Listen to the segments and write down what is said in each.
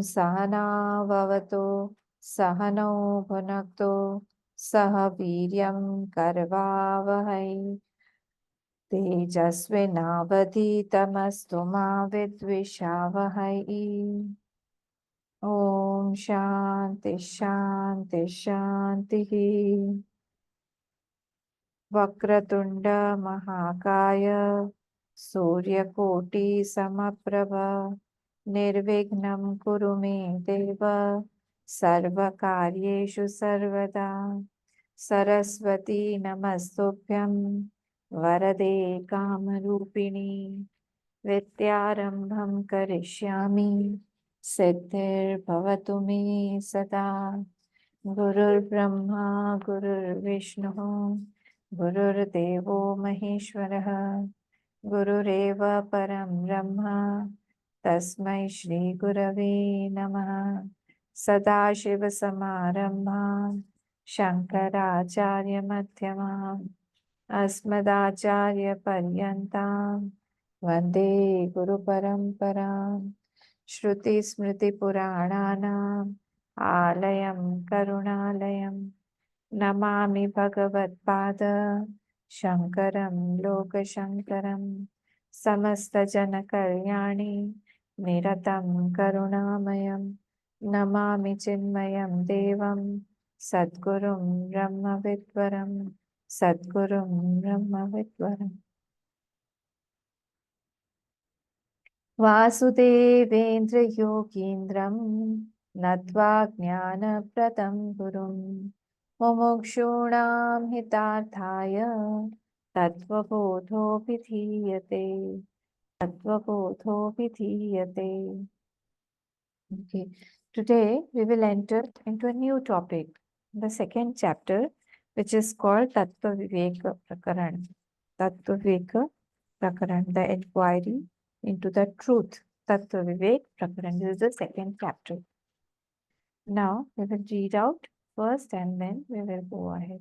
Sahana Vavato Sahano Bhunakto Saha Viryam Karvavahai Tejasvinavadhitamastu ma vidvishavahai. Om Shanti Shanti Shanti. Vakratunda Mahakaya Suryakoti Samaprabha Nirvignam Kurume Deva Sarvakaryeshu Sarvada Saraswati Namastubhyam Varade Kamarupini Vidyarambham Karishyami Siddhir Bhavatu Me Sada Gurur Brahma Gurur Vishnu Gurur Devo Maheshwaraha Gurureva Param Brahma Tasmai Shri Gurave Namaha Sadashiva Samarambha Shankaracharya Madhyamam Asmadacharya Paryantam Vande Guru Paramparam Shruti Smriti Purananam Alayam Karunalayam Namami Bhagavad-pada Shankaram Lokashankaram Samasta Jana Kalyani Niratam Karunamayam Namami Chinmayam Devam Sadgurum Brahma Vidvaram Sadgurum Brahma Vidvaram Vasudevendra Yogindram Natva Jnana Pratam Gurum Mumukshunam hitarthaya Tattwabodho vidhiyate. Tattwabodho vidhiyate. Okay. Today we will enter into a new topic, the second chapter, which is called Tattwa Vivek Prakaran. Tattva Vivek Prakaran, the inquiry into the truth. Tattva Vivek Prakaran. This is the second chapter. Now we will read out first and then we will go ahead.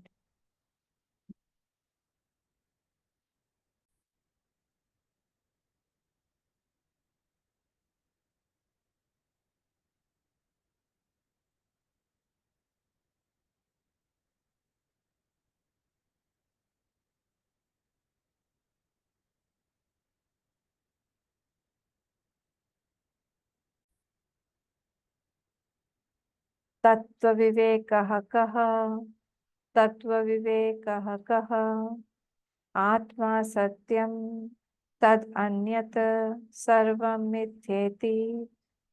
Tattva Vivekah kaha, Tattva Vivekah kaha, Atma Satyam, Tad Anyat Sarvam Mithyeti,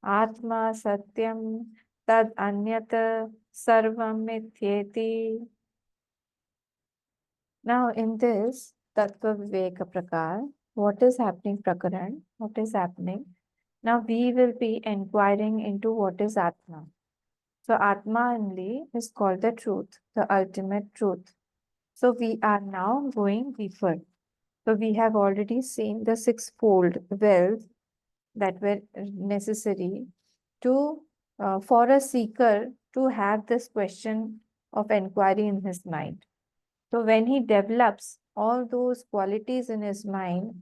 Atma Satyam, Tad Anyat Sarvam Mithyeti. Now in this Tattva Viveka Prakar, what is happening Prakaran? What is happening? Now we will be inquiring into what is Atma. So Atma only is called the truth, the ultimate truth. So we are now going deeper. So we have already seen the sixfold wealth that were necessary to for a seeker to have this question of inquiry in his mind. So when he develops all those qualities in his mind,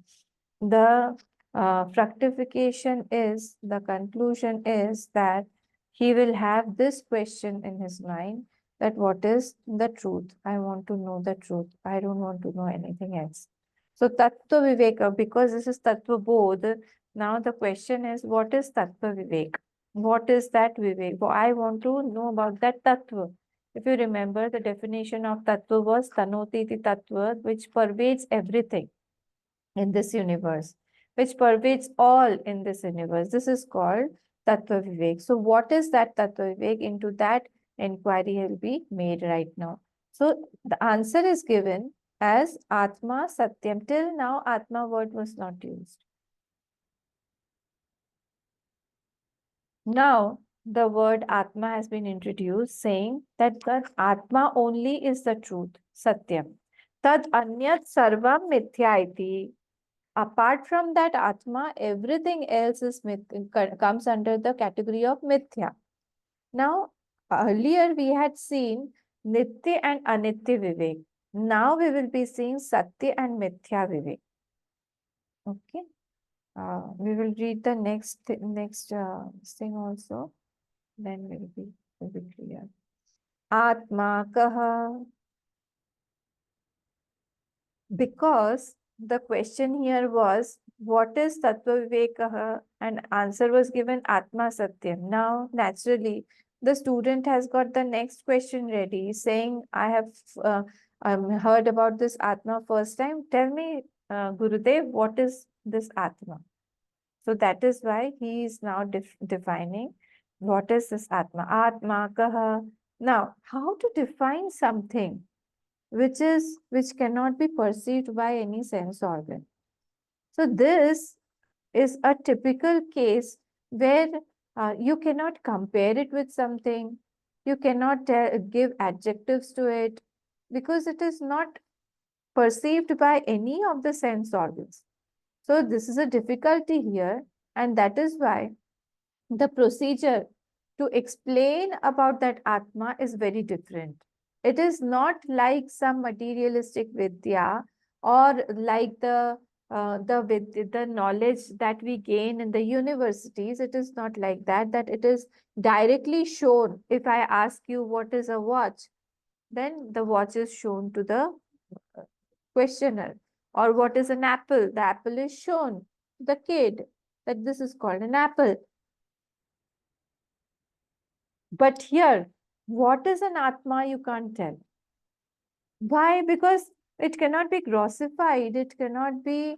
the fructification is, the conclusion is that he will have this question in his mind, that what is the truth? I want to know the truth. I don't want to know anything else. So Tattva Viveka, because this is Tattwabodh, now the question is, what is Tattva Vivek? What is that Vivek? Well, I want to know about that Tattva. If you remember, the definition of Tattva was Tanoti iti Tattva, which pervades everything in this universe, which pervades all in this universe. This is called Tattva Vivek. So what is that Tattva Vivek? Into that inquiry will be made right now. So the answer is given as Atma Satyam. Till now, Atma word was not used. Now, the word Atma has been introduced, saying that the Atma only is the truth, Satyam. Tad anyat sarvam mithya iti. Apart from that Atma, everything else is comes under the category of mithya. Now, earlier we had seen Nitya and Anitya Vivek. Now we will be seeing Satya and Mithya Vivek. Okay. We will read the next thing also. Then will be clear. Atma kaha. Because the question here was, what is Tattva Vivek? And answer was given Atma Satyam. Now, naturally, the student has got the next question ready, saying, I have uh, heard about this Atma first time. Tell me, Gurudev, what is this Atma? So that is why he is now defining what is this Atma. Atma kaha. Now, how to define something which cannot be perceived by any sense organ? So this is a typical case where you cannot compare it with something, you cannot give adjectives to it, because it is not perceived by any of the sense organs. So this is a difficulty here, and that is why the procedure to explain about that Atma is very different. It is not like some materialistic Vidya, or like the knowledge that we gain in the universities. It is not like that, that it is directly shown. If I ask you what is a watch, then the watch is shown to the uh, questioner. Or what is an apple? The apple is shown to the kid that this is called an apple. But here, what is an Atma, you can't tell. Why? Because it cannot be grossified, it cannot be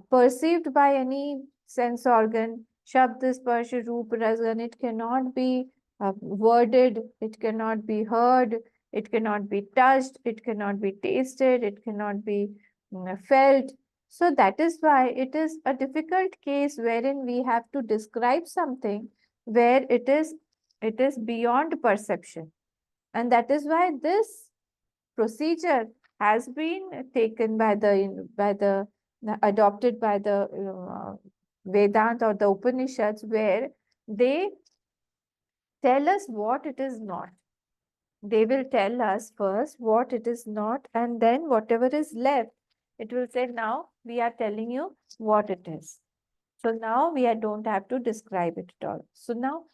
perceived by any sense organ. Shabd, Sparsh, Roop, Rasgan, it cannot be worded, it cannot be heard, it cannot be touched, it cannot be tasted, it cannot be felt. So that is why it is a difficult case wherein we have to describe something where it is beyond perception. And that is why this procedure has been taken by the adopted by the Vedanta or the Upanishads, where they tell us what it is not. They will tell us first what it is not, and then whatever is left, it will say, now we are telling you what it is. So now don't have to describe it at all. So now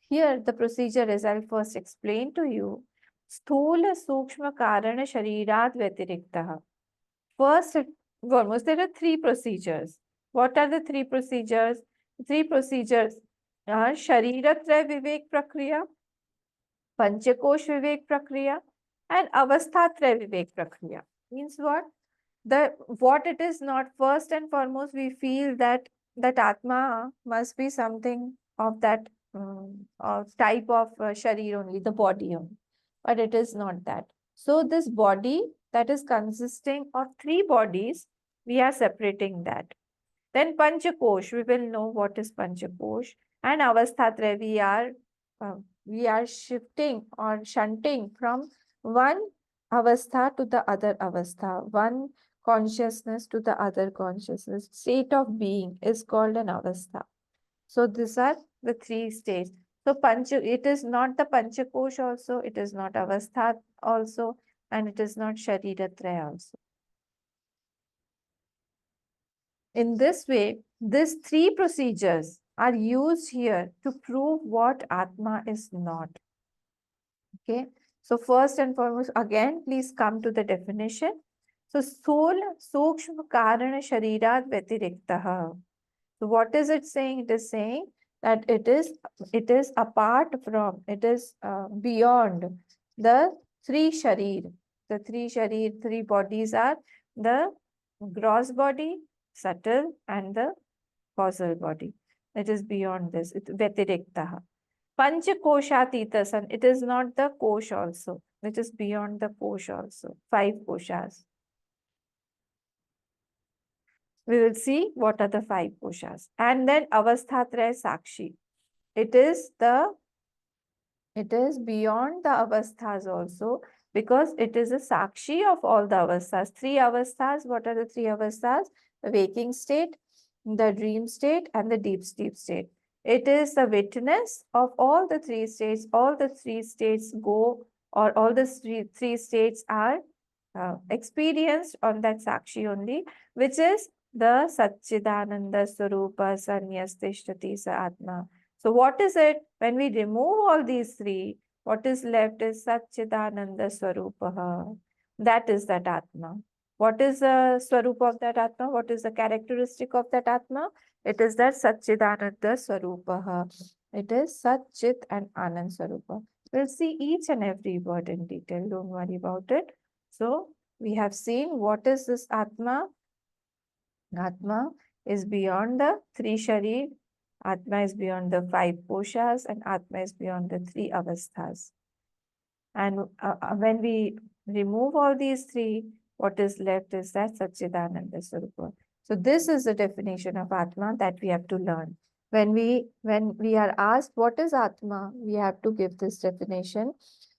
here the procedure is, I'll first explain to you. Sthula Sukshma Karana Sharirat Vyatiriktah. First and foremost, there are three procedures. What are the three procedures? Three procedures are Shariratraya Vivek Prakriya, Panchakosh Vivek Prakriya, and Avasthatraya Vivek Prakriya. Means what? What it is not, first and foremost, we feel that Atma must be something of that of type of sharir only, the body only. But it is not that. So this body that is consisting of three bodies, we are separating that. Then Panchakosh, we will know what is Panchakosh. And Avasthatraya, we are shifting or shunting from one avastha to the other avastha, one consciousness to the other consciousness. State of being is called an avastha. So these are the three states. So it is not the Panchakosh also, it is not avastha also, and it is not Shariratraya also. In this way, these three procedures are used here to prove what Atma is not. Okay. So first and foremost, again, please come to the definition. So Sthula Sukshma Karana Sharirat Vyatiriktah. So what is it saying? It is saying that it is apart from, it is beyond the three sharir. The three sharir, three bodies are the gross body, subtle, and the causal body. It is beyond this. Vyatiriktah. Panchakoshatitasan. It is not the kosh also. It is beyond the kosh also. Five koshas. We will see what are the five koshas. And then avasthatraya sakshi. It is beyond the avasthas also, because it is a sakshi of all the avasthas. Three avasthas. What are the three avasthas? The waking state, the dream state, and the deep sleep state. It is the witness of all the three states. All the three states go, or all the three states are experienced on that sakshi only, which is the Satchidananda Swarupa Sanyastishtati Sa Atma. So what is it? When we remove all these three, what is left is Satchidananda Swarupaha. That is that Atma. What is the Swarupa of that Atma? What is the characteristic of that Atma? It is that Satchidananda Swarupaha. It is Satchit and Anand Swarupa. We'll see each and every word in detail. Don't worry about it. So we have seen what is this Atma. Atma is beyond the three sharir. Atma is beyond the five koshas, and Atma is beyond the three avasthas. And when we remove all these three, what is left is that Satchidananda Swarupa. So this is the definition of Atma that we have to learn. When we are asked what is Atma, we have to give this definition.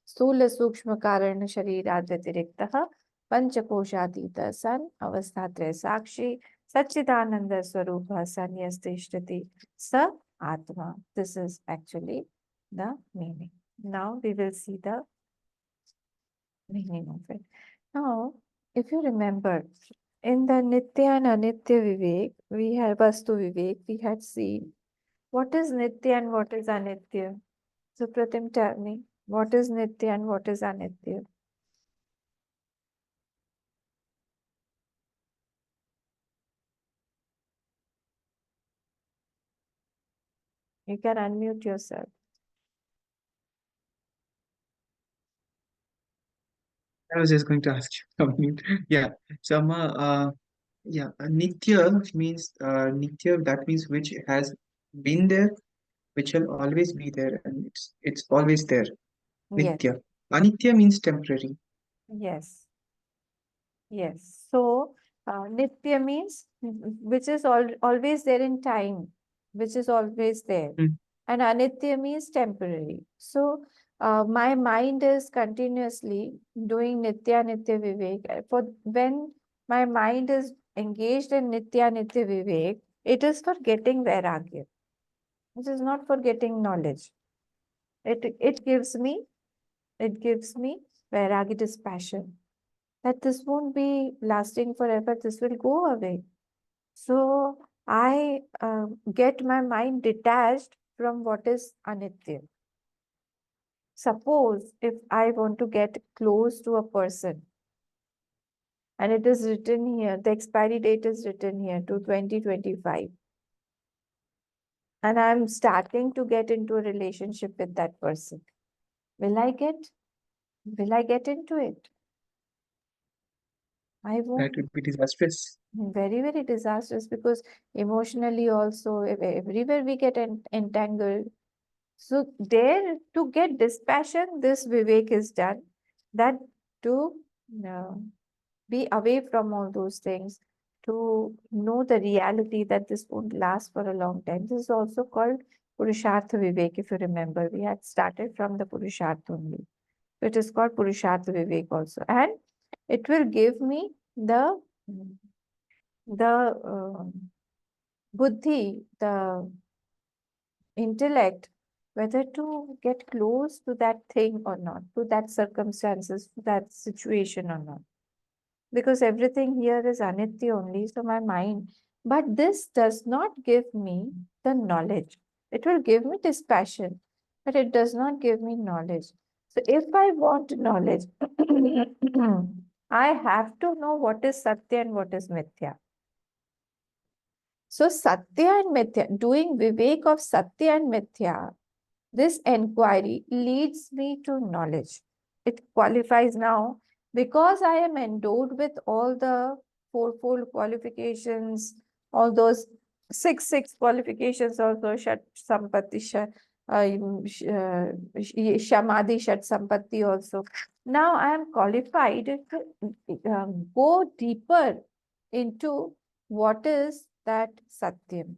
Sthula Sukshma Karana Sharirad Vyatiriktah Panchakoshatita San Avasthatre Sakshi Satchidananda Swarupa Sanyastishtati Sa Atma. This is actually the meaning. Now we will see the meaning of it. Now, if you remember, in the Nitya and Anitya Vivek, we had Vastu Vivek, we had seen what is Nitya and what is Anitya. So, Pratim, tell me, what is Nitya and what is Anitya? You can unmute yourself. I was just going to ask you something. Yeah. So, Amma, Nitya means Nitya, that means which has been there, which will always be there, and it's always there. Yes, Nitya. Anitya means temporary. yes. Yes. So, Nitya means which is always there in time, which is always there. Mm. And Anitya means temporary. So, my mind is continuously doing Nitya Nitya Vivek. For when my mind is engaged in Nitya Nitya Vivek, it is for getting Vairagya. It is not for getting knowledge. It gives me Vairagya, dispassion, that this won't be lasting forever, this will go away. So I get my mind detached from what is anitya. Suppose if I want to get close to a person and it is written here, the expiry date is written here to 2025, and I'm starting to get into a relationship with that person. Will I get? Will I get into it? I That won't. would be disastrous. Very, very disastrous, because emotionally also everywhere we get entangled. So there, to get dispassion, this Vivek is done. That to uh, be away from all those things, to know the reality that this won't last for a long time. This is also called Purushartha Vivek. If you remember, we had started from the Purushartha only. So it is called Purushartha Vivek also. And it will give me the buddhi, the intellect, whether to get close to that thing or not, to that circumstances, to that situation or not. Because everything here is anitya only, so my mind. But this does not give me the knowledge. It will give me dispassion, but it does not give me knowledge. So if I want knowledge, I have to know what is satya and what is mithya. So Satya and Mithya, doing Vivek of Satya and Mithya, this enquiry leads me to knowledge. It qualifies now because I am endowed with all the fourfold qualifications, all those six qualifications also, Shat Sampatti, Shamadhi, Shat Sampatti also. Now I am qualified to go deeper into what is that Satyam.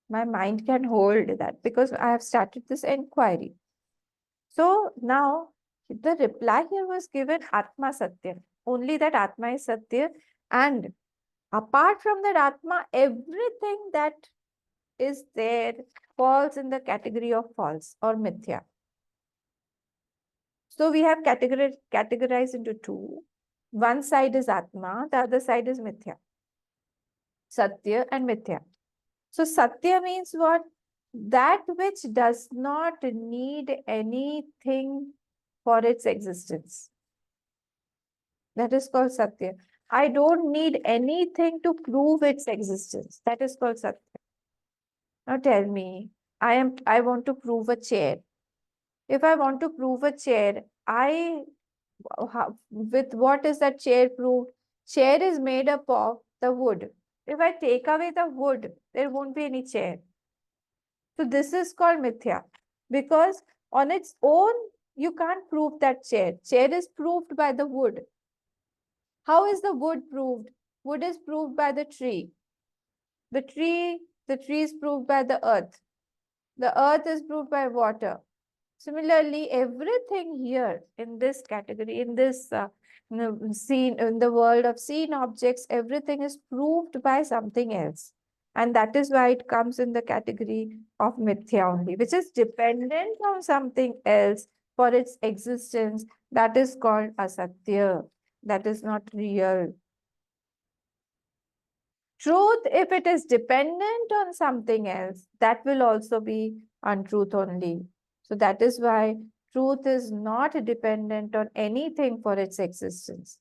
My mind can hold that because I have started this inquiry. So now the reply here was given Atma Satyam. Only that Atma is Satya. And apart from that Atma, everything that is there falls in the category of false or mithya. So we have categorized into two. One side is Atma, the other side is mithya. Satya and Mithya. So Satya means what? That which does not need anything for its existence. That is called Satya. I don't need anything to prove its existence. That is called Satya. Now tell me, I want to prove a chair. If I want to prove a chair, with what is that chair proved? Chair is made up of the wood. If I take away the wood, there won't be any chair. So this is called mithya, because on its own, you can't prove that chair. Chair is proved by the wood. How is the wood proved? Wood is proved by the tree. The tree is proved by the earth. The earth is proved by water. Similarly, everything here in this category, in this scene, in the world of seen objects, everything is proved by something else. And that is why it comes in the category of mithya only, which is dependent on something else for its existence. That is called asatya. That is not real. Truth, if it is dependent on something else, that will also be untruth only. So that is why truth is not dependent on anything for its existence.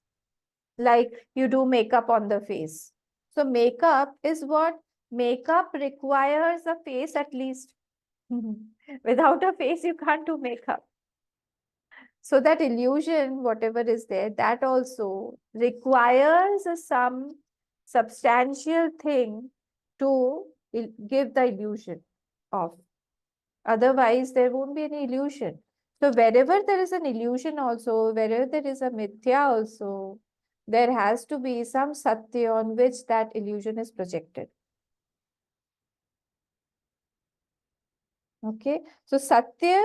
Like you do makeup on the face. So makeup is what? Makeup requires a face at least. Without a face, you can't do makeup. So that illusion, whatever is there, that also requires some substantial thing to give the illusion of. Otherwise, there won't be any illusion. So wherever there is an illusion also, wherever there is a mithya also, there has to be some satya on which that illusion is projected. Okay, so Satya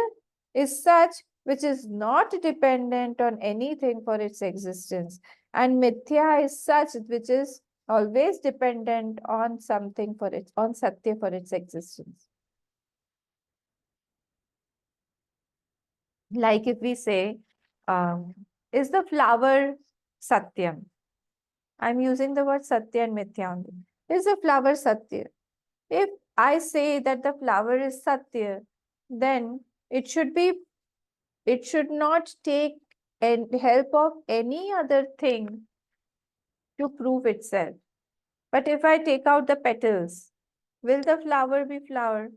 is such which is not dependent on anything for its existence, and Mithya is such which is always dependent on something for its on Satya for its existence. Like if we say, is the flower Satyam? I'm using the word Satya and Mithya only. Is the flower Satya? If I say that the flower is Satya, then it should be it should not take help of any other thing to prove itself. But if I take out the petals, will the flower be flower?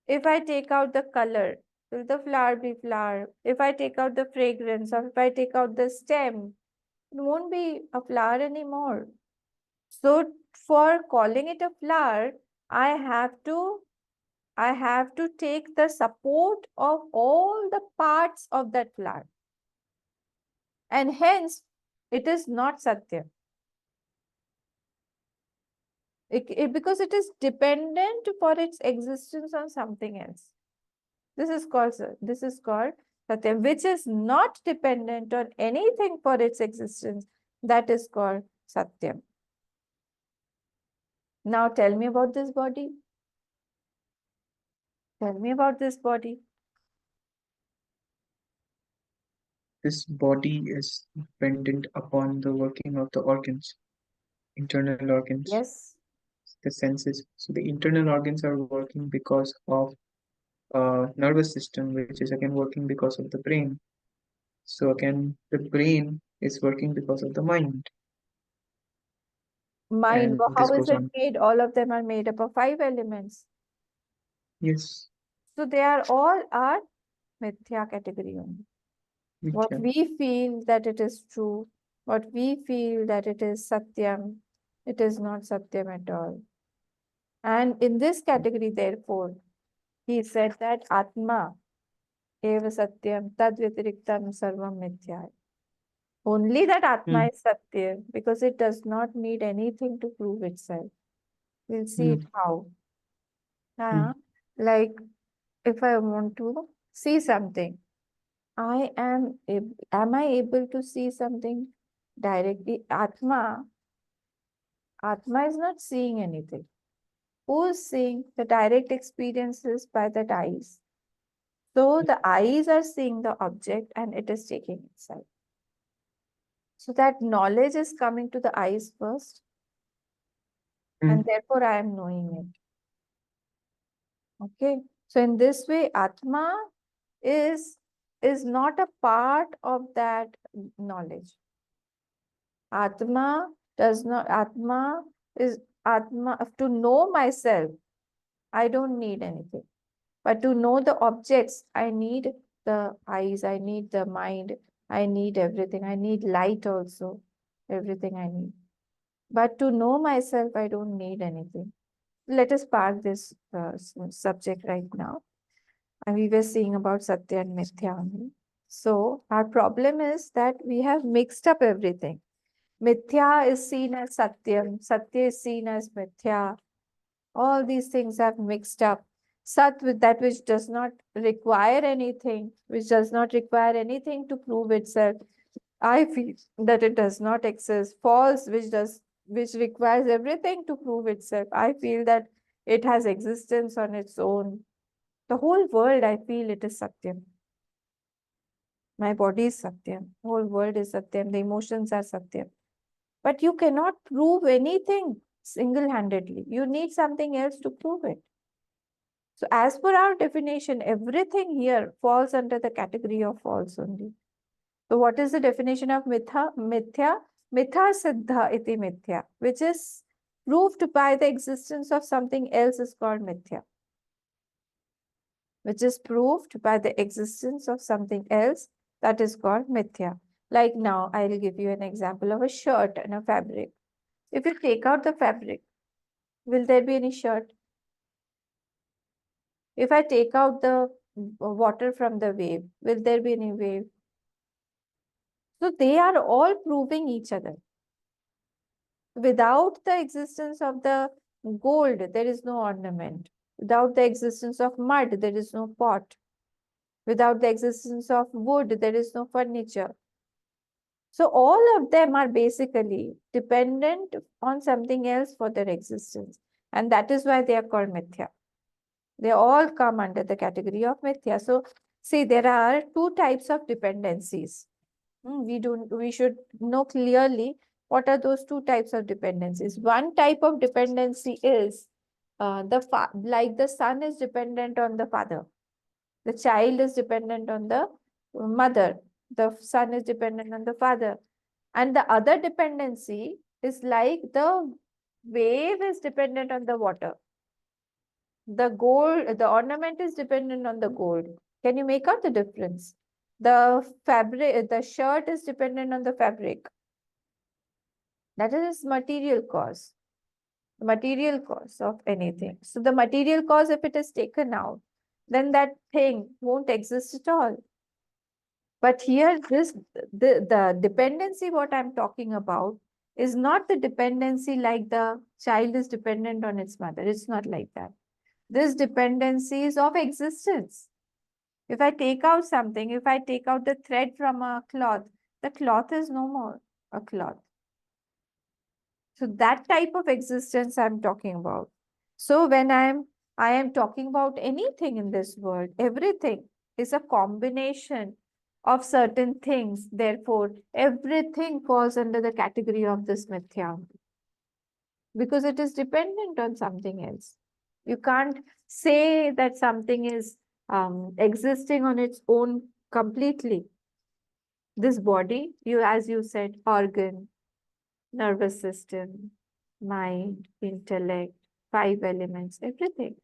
If I take out the color, will the flower be flower? If I take out the fragrance, or if I take out the stem, it won't be a flower anymore. So for calling it a flower, I have to I have to take the support of all the parts of that flower. And hence, it is not Satya. Because it is dependent for its existence on something else. This is called Satya, which is not dependent on anything for its existence. That is called Satyam. Now tell me about this body. Tell me about this body. This body is dependent upon the working of the organs, internal organs, Yes. the senses. So the internal organs are working because of nervous system, which is again working because of the brain. So again, the brain is working because of the mind, Mind. and this How is goes it on. made? All of them are made up of 5 elements. Yes, So they are all are Mithya category only. What Vidya. we feel that it is true, what we feel that it is Satyam, it is not Satyam at all. And in this category, therefore, he said that Atma eva Satyam tad vyatiriktam sarvam mithya. Only that Atma Mm, is Satya because it does not need anything to prove itself. We'll see it mm, how. mm. Like if I want to see something, am I able to see something directly? Atma is not seeing anything. Who is seeing the direct experiences by the eyes? So the eyes are seeing the object and it is taking itself. So that knowledge is coming to the eyes first. and therefore I am knowing it. Okay. So in this way, Atma is not a part of that knowledge. Atma does not, Atma is Atma. To know myself, I don't need anything. But to know the objects, I need the eyes, I need the mind, I need everything. I need light also, everything I need. But to know myself, I don't need anything. Let us park this subject right now. And we were seeing about Satya and Mithya only. So our problem is that we have mixed up everything. Mithya is seen as Satyam, Satya is seen as Mithya. All these things have mixed up. Sat, with that which does not require anything, which does not require anything to prove itself. I feel that it does not exist. False, which requires everything to prove itself. I feel that it has existence on its own. The whole world, I feel it is Satyam. My body is Satyam. The whole world is Satyam. The emotions are Satyam. But you cannot prove anything single-handedly. You need something else to prove it. So as per our definition, everything here falls under the category of false only. So what is the definition of mitha? Mithya? Mitha siddha iti mithya, which is proved by the existence of something else is called mithya. Which is proved by the existence of something else that is called mithya. Like now, I will give you an example of a shirt and a fabric. If you take out the fabric, will there be any shirt? If I take out the water from the wave, will there be any wave? So they are all proving each other. Without the existence of the gold, there is no ornament. Without the existence of mud, there is no pot. Without the existence of wood, there is no furniture. So all of them are basically dependent on something else for their existence. And that is why they are called mithya. They all come under the category of mithya. So see, there are two types of dependencies. We should know clearly what are those two types of dependencies. One type of dependency is like the son is dependent on the father. The child is dependent on the mother. The son is dependent on the father. And the other dependency is like the wave is dependent on the water. The gold, the ornament is dependent on the gold. Can you make out the difference? The fabric, the shirt is dependent on the fabric. That is material cause. The material cause of anything. So the material cause, if it is taken out, then that thing won't exist at all. But here, the dependency what I'm talking about is not the dependency like the child is dependent on its mother. It's not like that. This dependency is of existence. If I take out something, if I take out the thread from a cloth, the cloth is no more a cloth. So that type of existence I'm talking about. So when I am talking about anything in this world, everything is a combination of certain things. Therefore, everything falls under the category of this mithya because it is dependent on something else. You can't say that something is existing on its own completely. This body, as you said, organ, nervous system, mind, intellect, five elements, everything.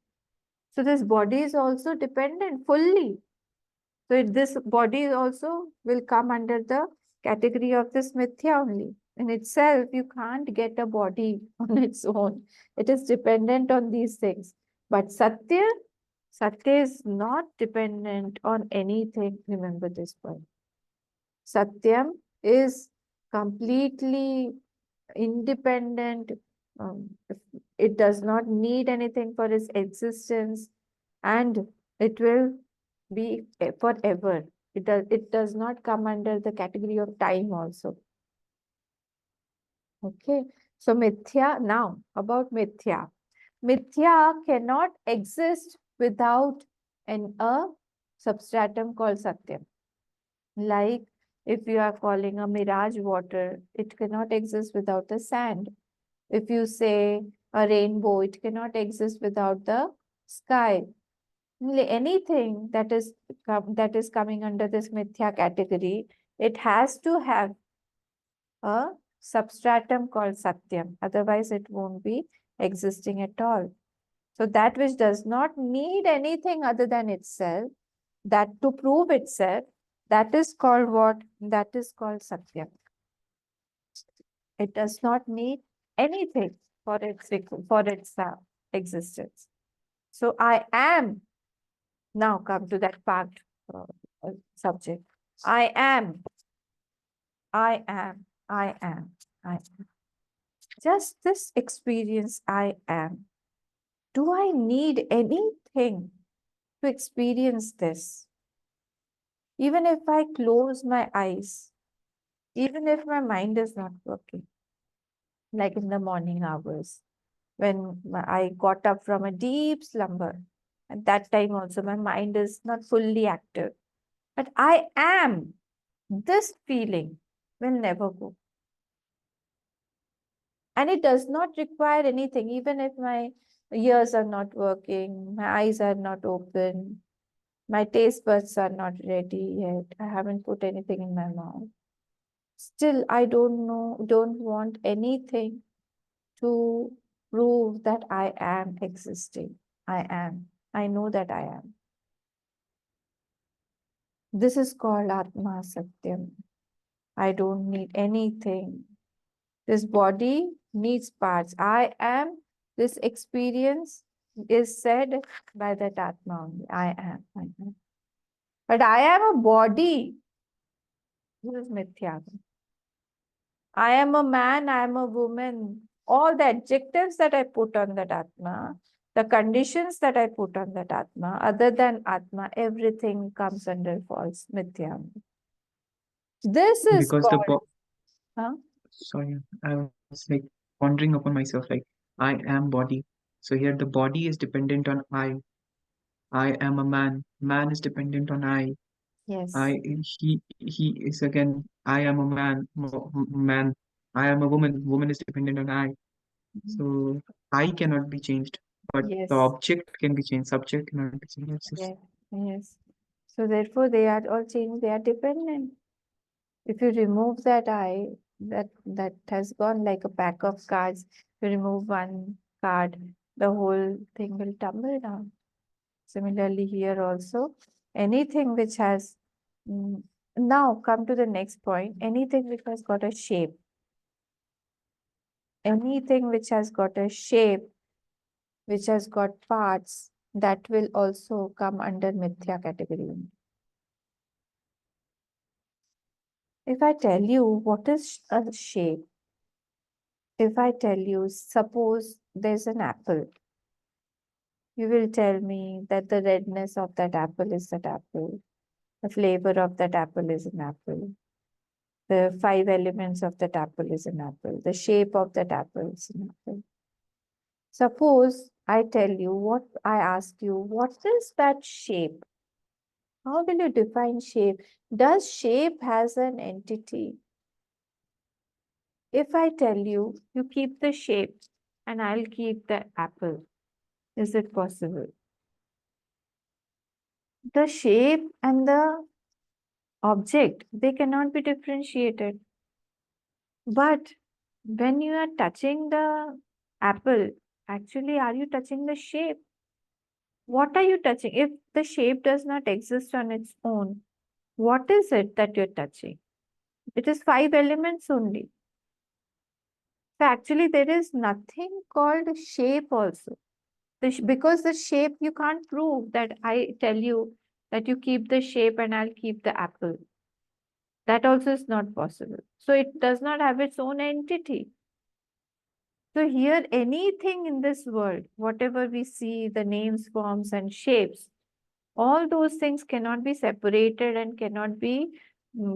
So this body is also dependent fully. So this body also will come under the category of this mithya only. In itself, you can't get a body on its own. It is dependent on these things. But Satya is not dependent on anything. Remember this point. Satyam is completely independent. It does not need anything for its existence, and it will be forever. It does not come under the category of time also. Okay. So mithya, now about mithya. Mithya cannot exist without a substratum called Satyam. Like if you are calling a mirage water, it cannot exist without the sand. If you say A rainbow, it cannot exist without the sky. Anything that is coming under this mithya category, it has to have a substratum called satyam. Otherwise, it won't be existing at all. So that which does not need anything other than itself, that to prove itself, that is called what? That is called satyam. It does not need anything for its existence. So I am. Now come to that part subject. I am. I am. I am. I am. Just this experience, I am. Do I need anything to experience this? Even if I close my eyes, even if my mind is not working, like in the morning hours, when I got up from a deep slumber, at that time also my mind is not fully active. But I am. This feeling will never go. And it does not require anything, even if my ears are not working, my eyes are not open, my taste buds are not ready yet, I haven't put anything in my mouth. Still, I don't want anything to prove that I am existing. I am. I know that I am. This is called Atma Satyam. I don't need anything. This body needs parts. I am. This experience is said by that Atma only. I am. I am. But I am a body. This is mithya. I am a man. I am a woman. All the adjectives that I put on that Atma, the conditions that I put on that Atma, other than Atma, everything comes under false mithya. This is Because the called. Huh? sorry, I was like pondering upon myself, like I am body. So here the body is dependent on I. I am a man. Man is dependent on I. Yes. I he is again. I am a man. Man. I am a woman. Woman is dependent on I. Mhm. So I cannot be changed, but the Yes. object can be changed. Subject cannot be changed. Yes. Yes. So therefore, they are all changed. They are dependent. If you remove that I, that has gone like a pack of cards. You remove one card, the whole thing will tumble down. Similarly, here also, anything which has now come to the next point. Anything which has got a shape, anything which has got a shape, which has got parts, that will also come under mithya category. If I tell you what is a shape, if I tell you, suppose there's an apple, you will tell me that the redness of that apple is that apple, the flavor of that apple is an apple, the 5 elements of that apple is an apple, the shape of that apple is an apple. Suppose I tell you what I ask you, what is that shape? How will you define shape? Does shape has an entity? If I tell you, you keep the shape and I'll keep the apple, is it possible? The shape and the object, they cannot be differentiated. But when you are touching the apple, actually, are you touching the shape? What are you touching? If the shape does not exist on its own, what is it that you're touching? It is 5 elements only. So actually, there is nothing called shape also. Because the shape, you can't prove that I tell you that you keep the shape and I'll keep the apple. That also is not possible. So it does not have its own entity. So here, anything in this world, whatever we see, the names, forms, and shapes, all those things cannot be separated and cannot be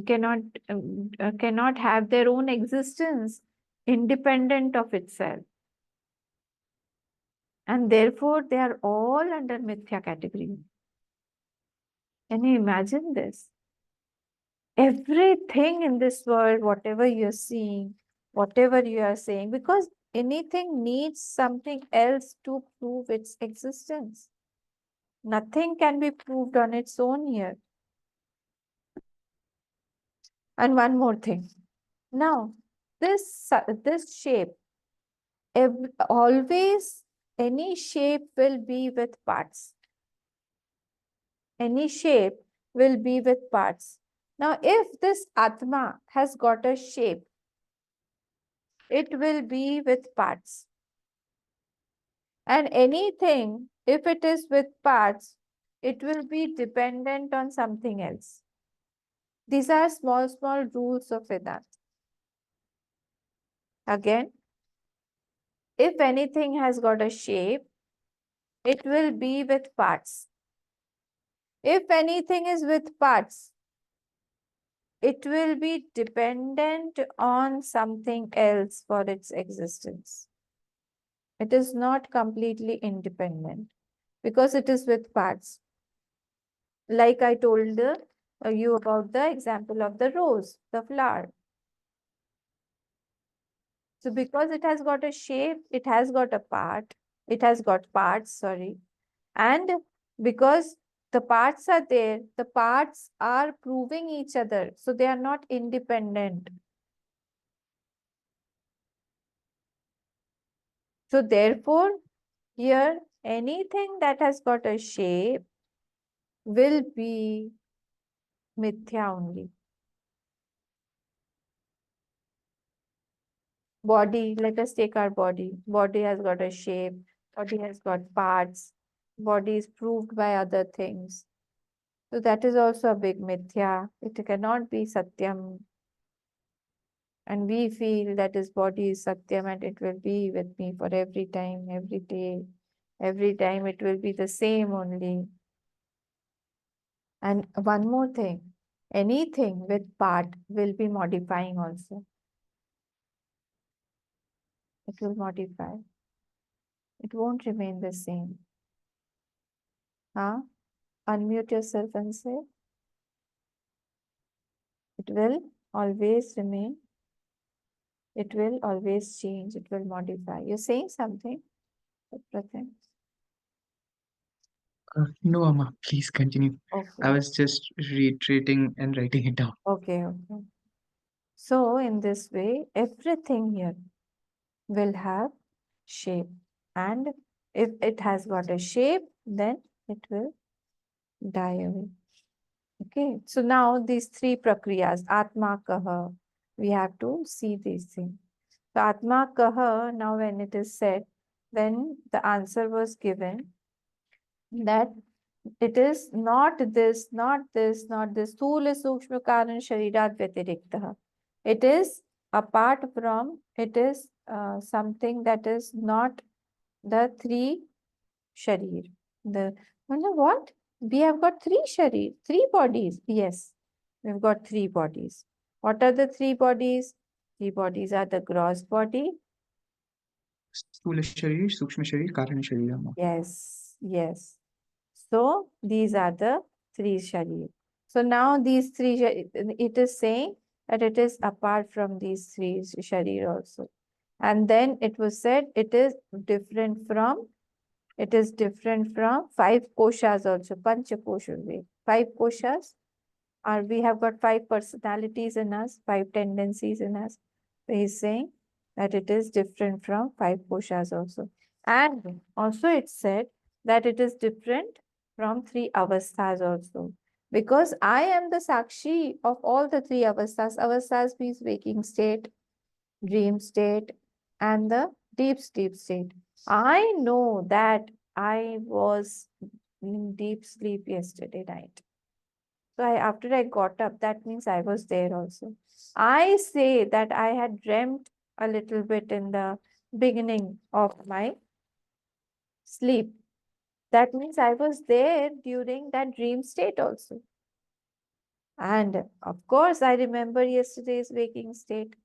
cannot have their own existence independent of itself. And therefore, they are all under mithya category. Can you imagine this? Everything in this world, whatever you're seeing, whatever you are saying, because anything needs something else to prove its existence. Nothing can be proved on its own here. And one more thing. Now, this shape, always any shape will be with parts. Any shape will be with parts. Now, if this Atma has got a shape, it will be with parts. And anything, if it is with parts, it will be dependent on something else. These are small, small rules of Vedanta. Again, if anything has got a shape, it will be with parts. If anything is with parts, it will be dependent on something else for its existence. It is not completely independent because it is with parts. Like I told you about the example of the rose, the flower. So because it has got a shape, it has got a part, it has got parts, sorry. And because the parts are there, the parts are proving each other. So they are not independent. So therefore, here anything that has got a shape will be mithya only. Body, let us take our body. Body has got a shape, body has got parts, body is proved by other things. So that is also a big mithya. It cannot be satyam. And we feel that his body is satyam and it will be with me for every time, every day. Every time it will be the same only. And one more thing, anything with part will be modifying also. It will modify. It won't remain the same. Huh? Unmute yourself and say, it will always remain. It will always change. It will modify. You're saying something, Pratim? No, Amma, please continue. Okay. I was just reiterating and writing it down. Okay, okay. So in this way, everything here will have shape. And if it has got a shape, then it will die away. Okay. So now these three prakriyas, Atma Kaha, we have to see these things. So Atma Kaha, now when it is said, then the answer was given that it is not this, not this, not this. Sthula Sukshma Karan Sharirat Vyatiriktah. It is apart from, it is something that is not the three sharir. The what? We have got three sharir, three bodies. Yes, we've got three bodies. What are the three bodies? Three bodies are the gross body. Sthula Sharir, Sukshma Sharir, Karana Sharir, Amma. Yes, yes. So these are the three sharir. So now these three, it is saying that it is apart from these three sharir also. And then it was said it is different from, five koshas also, pancha kosha. Five koshas are, we have got five personalities in us, five tendencies in us. So he's saying that it is different from five koshas also. And also it said that it is different from three avasthas also. Because I am the sakshi of all the three avasthas. Avasthas means waking state, dream state, and the deep sleep state. I know that I was in deep sleep yesterday night. So after I got up, that means I was there also. I say that I had dreamt a little bit in the beginning of my sleep. That means I was there during that dream state also. And of course, I remember yesterday's waking state.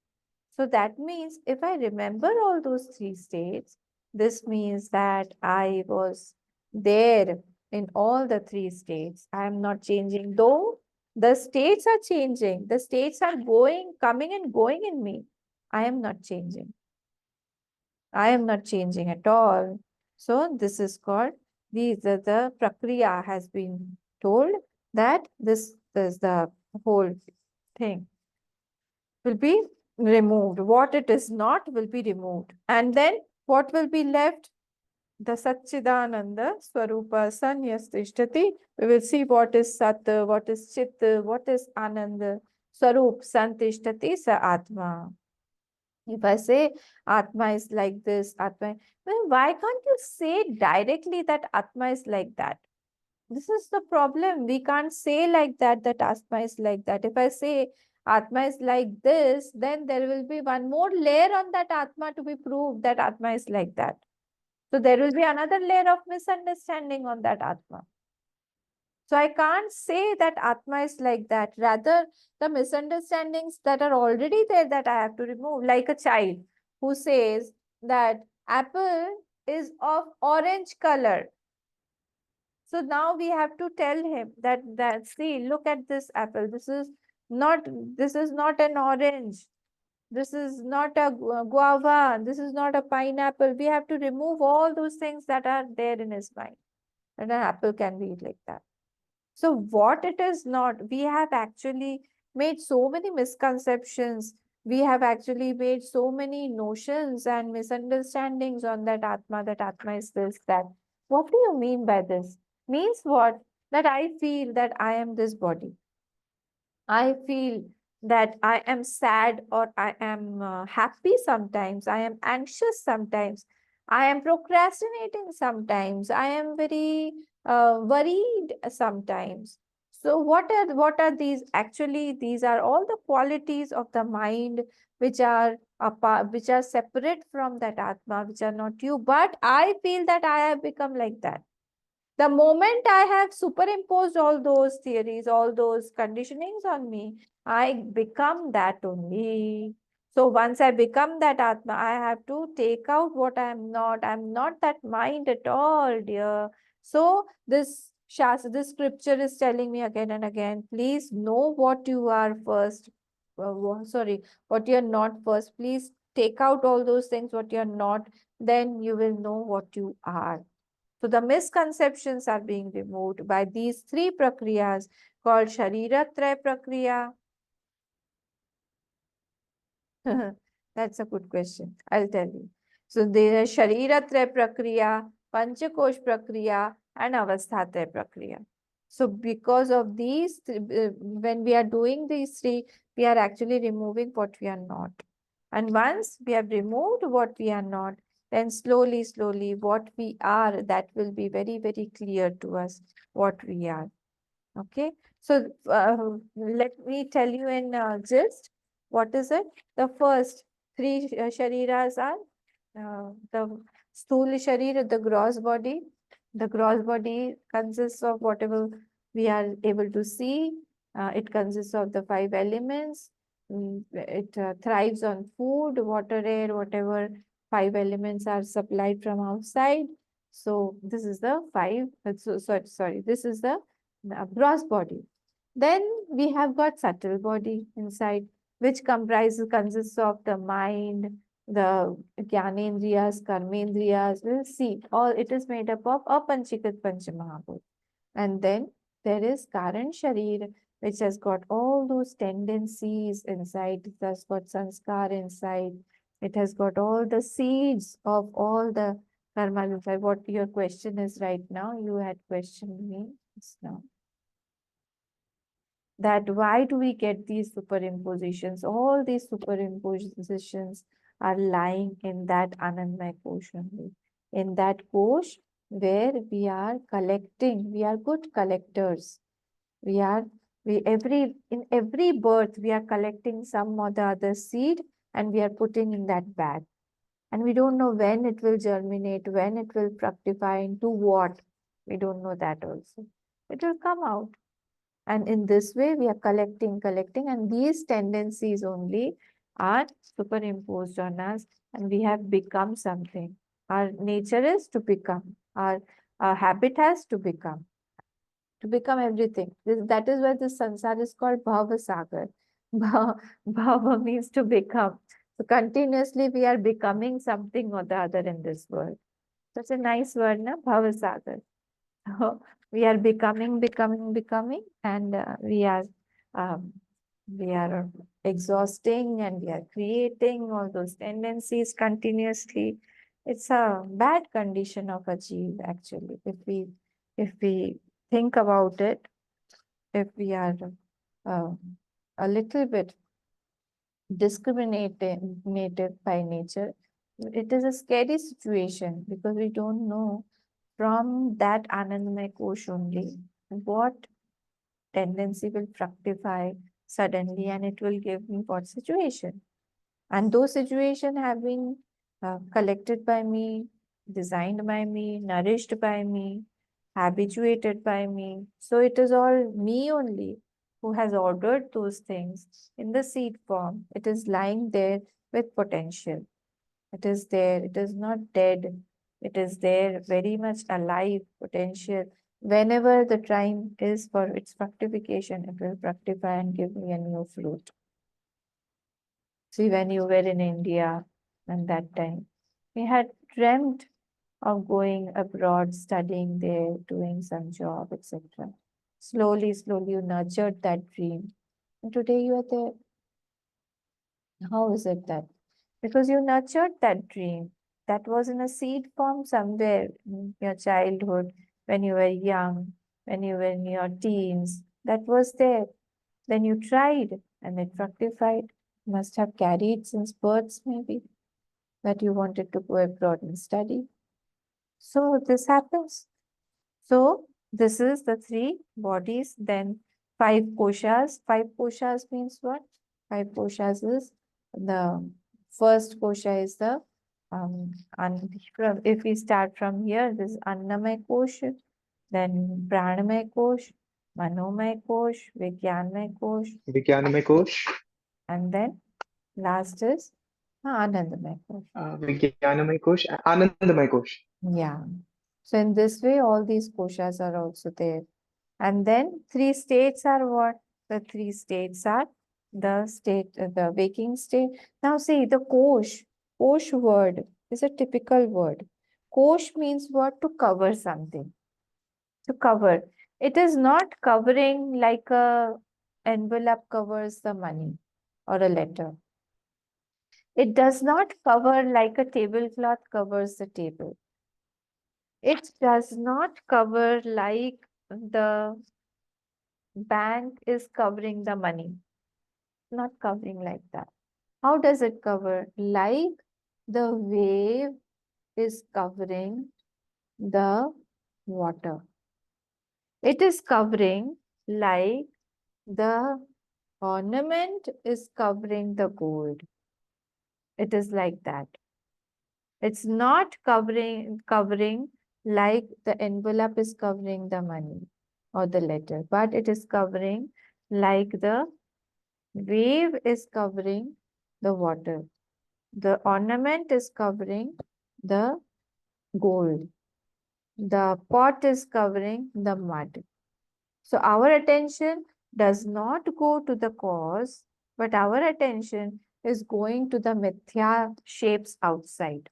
So that means if I remember all those three states, this means that I was there in all the three states. I am not changing, though the states are changing. The states are going, coming and going in me. I am not changing. I am not changing at all. So this is called, the prakriya has been told that this is the whole thing will be removed. What it is not will be removed. And then what will be left? The Satchidananda Swarupa Sanyastishtati. We will see what is Sat, what is Chit, what is Ananda Swarup Santishtati Sa Atma. If I say Atma is like this, Atma, well, why can't you say directly that Atma is like that? This is the problem. We can't say like that, that Atma is like that. If I say Atma is like this, then there will be one more layer on that Atma to be proved that Atma is like that. So there will be another layer of misunderstanding on that Atma. So I can't say that Atma is like that. Rather, the misunderstandings that are already there that I have to remove, like a child who says that apple is of orange color. So now we have to tell him that see, look at this apple. This is not an orange. This is not a guava. This is not a pineapple. We have to remove all those things that are there in his mind. And an apple can be like that. So what it is not, we have actually made so many misconceptions. We have actually made so many notions and misunderstandings on that Atma is this, that. What do you mean by this? Means what? That I feel that I am this body. I feel that I am sad or I am happy sometimes. I am anxious sometimes. I am procrastinating sometimes. I am very worried sometimes. So what are these? Actually, these are all the qualities of the mind which are apart, which are separate from that Atma, which are not you. But I feel that I have become like that. The moment I have superimposed all those theories, all those conditionings on me, I become that only. So once I become that Atma, I have to take out what I am not. I am not that mind at all, dear. So this Shastra, this scripture is telling me again and again, please know what you are first. Sorry, what you are not first. Please take out all those things, what you are not. Then you will know what you are. So the misconceptions are being removed by these three prakriyas called Shariratraya Prakriya. That's a good question. I'll tell you. So there are Shariratraya Prakriya, Panchakosh Prakriya, and Avasthatraya Prakriya. So because of these, when we are doing these three, we are actually removing what we are not. And once we have removed what we are not, then slowly, slowly, what we are, that will be very, very clear to us what we are. Okay. So let me tell you in gist, what is it? The first three shariras are the sthula sharira, the gross body. The gross body consists of whatever we are able to see. It consists of the five elements. It thrives on food, water, air, whatever five elements are supplied from outside. So this is the five. Sorry. This is the gross body. Then we have got subtle body inside, which consists of the mind, the Gyanendriyas, Karmendriyas. We'll see. All it is made up of Apanchikat Panchamahabhut. And then there is Karan Sharir, which has got all those tendencies inside. It has got sanskar inside. It has got all the seeds of all the karma inside. What your question is right now? You had questioned me just now. That why do we get these superimpositions? All these superimpositions are lying in that Anandmay Kosh only. In that Kosh where we are collecting, we are good collectors. We are, in every birth, we are collecting some or the other seed and we are putting in that bag. And we don't know when it will germinate, when it will fructify, into what. We don't know that also. It will come out. And in this way, we are collecting, and these tendencies only are superimposed on us, and we have become something. Our nature is to become, our habit has to become everything. That is why this sansar is called Bhava Sagar. Bhava means to become. So continuously we are becoming something or the other in this world. Such a nice word, na? Bhavasagar. So we are becoming, and um, we are exhausting, and we are creating all those tendencies continuously. It's a bad condition of a jeev, actually. If we think about it, if we are uh, a little bit discriminated by nature, it is a scary situation because we don't know from that Anandamay Kosh only what tendency will fructify suddenly and it will give me what situation. And those situations have been collected by me, designed by me, nourished by me, habituated by me. So it is all me only who has ordered those things in the seed form. It is lying there with potential. It is there. It is not dead. It is there, very much alive, potential. Whenever the time is for its fructification, it will fructify and give me a new fruit. See, when you were in India and that time, we had dreamt of going abroad, studying there, doing some job, etc. Slowly, slowly, you nurtured that dream. And today you are there. How is it that? Because you nurtured that dream. That was in a seed form somewhere in your childhood, when you were young, when you were in your teens. That was there. Then you tried and it fructified. Must have carried since birth, maybe, that you wanted to go abroad and study. So this happens. So this is the three bodies, then five koshas. Five koshas means what? Five koshas is the first kosha is the if we start from here, this is Annamay kosh, then Pranamay kosh, Manomay kosh, Vigyanmay kosh, विज्ञानमय कोश and then last is Anandamay kosh. विज्ञानमय कोश आनंदमय कोश Yeah. So in this way, all these koshas are also there. And then three states are what? The three states are the waking state. Now see, the kosh word is a typical word. Kosh means what? To cover something. To cover. It is not covering like a envelope covers the money or a letter. It does not cover like a tablecloth covers the table. It does not cover like the bank is covering the money. Not covering like that. How does it cover? Like the wave is covering the water. It is covering like the ornament is covering the gold. It is like that. It's not covering like the envelope is covering the money or the letter, but it is covering like the wave is covering the water. The ornament is covering the gold. The pot is covering the mud. So our attention does not go to the cause, but our attention is going to the mithya shapes outside.